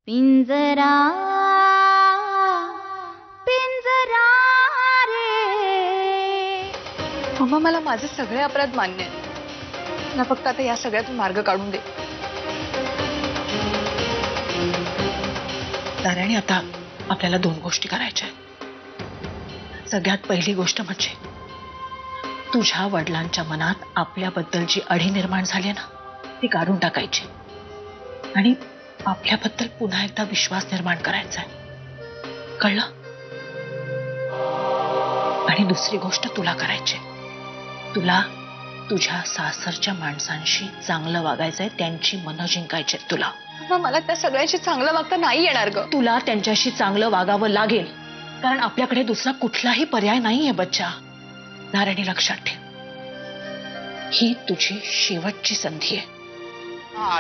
पिंजरा पिंजरा रे. मम्मा, मला माझे सगळे अपराध मान्य आहेत ना. फक्त आता या सगळ्यातून मार्ग काढून दे. नारायणी, आता आपल्याला दोन गोष्टी करायच्या आहेत. सगळ्यात पहिली गोष्ट म्हणजे तुझ्या वडिलांच्या मनात आपल्याबद्दल जी अढी निर्माण झाली ना, ती काढून टाकायची आणि आपल्याबद्दल पुन्हा एकदा विश्वास निर्माण करायचा आहे. कळलं? आणि दुसरी गोष्ट तुला करायची, तुला तुझ्या सासरच्या माणसांशी चांगलं वागायचंय, त्यांची मनं जिंकायची तुला. मम्मा, मला त्या सगळ्यांशी चांगलं वागता नाही येणार ग. तुला त्यांच्याशी चांगलं वागावं लागेल, कारण आपल्याकडे दुसरा कुठलाही पर्याय नाहीये बच्चा. नारायणी, लक्षात ठेव, ही तुझी शेवटची संधी आहे.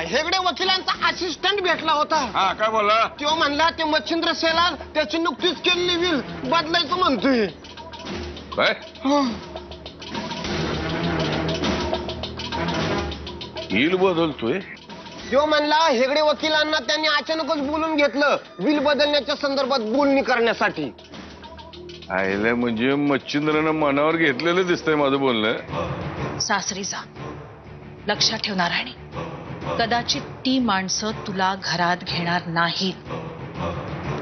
हेगडे वकिलांचा असिस्टंट भेटला होता. हा, काय बोलला? तो म्हणला ते मच्छिंद्र सेलार त्याची नुकतीच केलेली विल बदलायचं म्हणतोय. काय हील बदलतोय? तो म्हणला हेगडे वकिलांना त्यांनी अचानकच बोलून घेतलं विल बदलण्याच्या संदर्भात बोलणी करण्यासाठी. आयला म्हणजे मच्छिंद्रनं मनावर घेतलेलं दिसतंय माझं बोलणं. सासरी जा. लक्षात ठेव नारायणी, कदाचित ती माणसं तुला घरात घेणार नाहीत.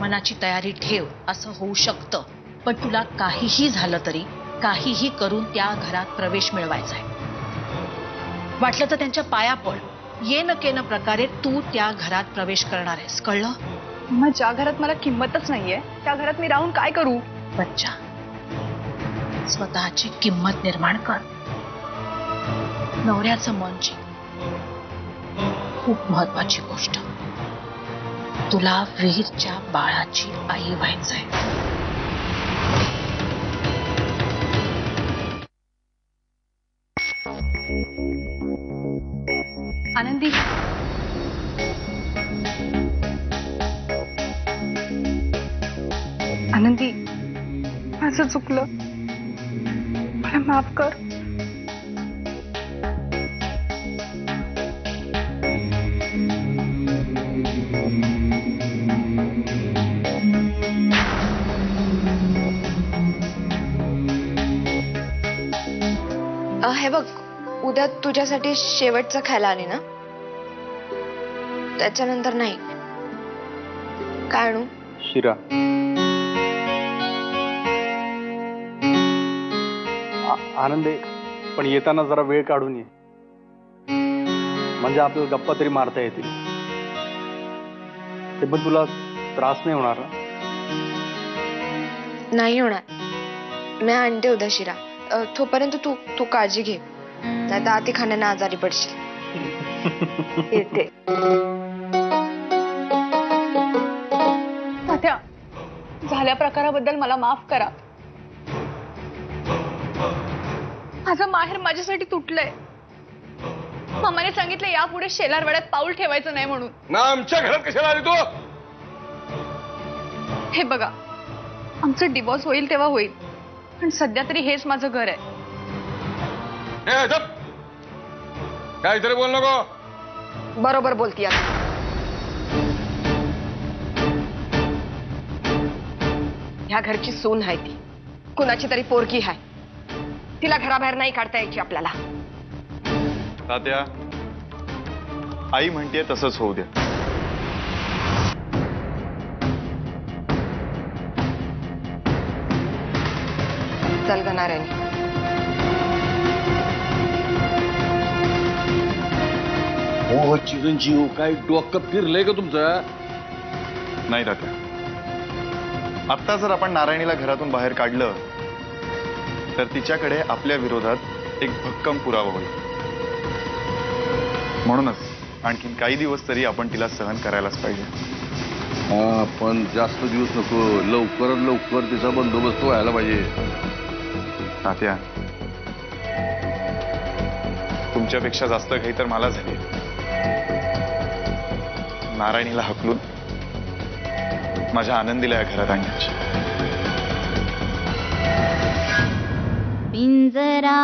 मनाची तयारी ठेव, असं होऊ शकतं. पण तुला काहीही झालं तरी काहीही करून त्या घरात प्रवेश मिळवायचा आहे. वाटलं तर त्यांच्या पाया पड. ये न केन प्रकारे तू त्या घरात प्रवेश करणार आहेस. कळलं? मम्मा, ज्या घरात मला किंमतच नाहीये त्या घरात मी राहून काय करू? बच्चा, स्वतःची किंमत निर्माण कर. नवऱ्याचं मन जिंक. खूप महत्वाची गोष्ट, तुला वीरच्या बाळाची आई व्हायचंय. आनंदी, आनंदी, माझं चुकलं, मला माफ कर. हे बघ, उद्या तुझ्यासाठी शेवटचं खायला आली ना, त्याच्यानंतर नाही. काय आणू? शिरा. आनंदे, पण येताना जरा वेळ काढून ये, म्हणजे आपल्याला गप्पा तरी मारता येतील. ते पण तुला त्रास नाही होणार ना? नाही होणार. मी आणते उद्या शिरा. तोपर्यंत तू काळजी घे, नाही तर आती खाण्याने आजारी पडशील. येते. तात्या, झाल्या प्रकाराबद्दल मला माफ करा. माझं माहेर माझ्यासाठी तुटलंय. मामाने सांगितलं यापुढे शेलारवाड्यात पाऊल ठेवायचं नाही म्हणून. ना आमच्या घरात कशाला आली तू? हे बघा, आमचं डिवोर्स होईल तेव्हा होईल, पण सध्या तरी हेच माझं घर आहे. काय तरी बोल नको. बरोबर बोलती आता. ह्या घरची सून आहे ती, कुणाची तरी पोरकी आहे. तिला घराबाहेर नाही काढता यायची आपल्याला. तात्या, आई म्हणते तसंच होऊ द्या. चल ग नारायणी. हो चिरंजीव, काय डोकं फिरलंय का तुमचं? नाही तात्या, आत्ता जर आपण नारायणीला घरातून बाहेर काढलं तर तिच्याकडे आपल्या विरोधात एक भक्कम पुरावा होईल. म्हणूनच आणखीन काही दिवस तरी आपण तिला सहन करायलाच पाहिजे. हा, पण जास्त दिवस नको. लवकरात लवकर तिचा बंदोबस्त व्हायला पाहिजे. तात्या, तुमच्यापेक्षा जास्त घाई तर मला झाली. नारायणीला हकलून माझ्या आनंदीला या घरात आणण्याची. पिंजरा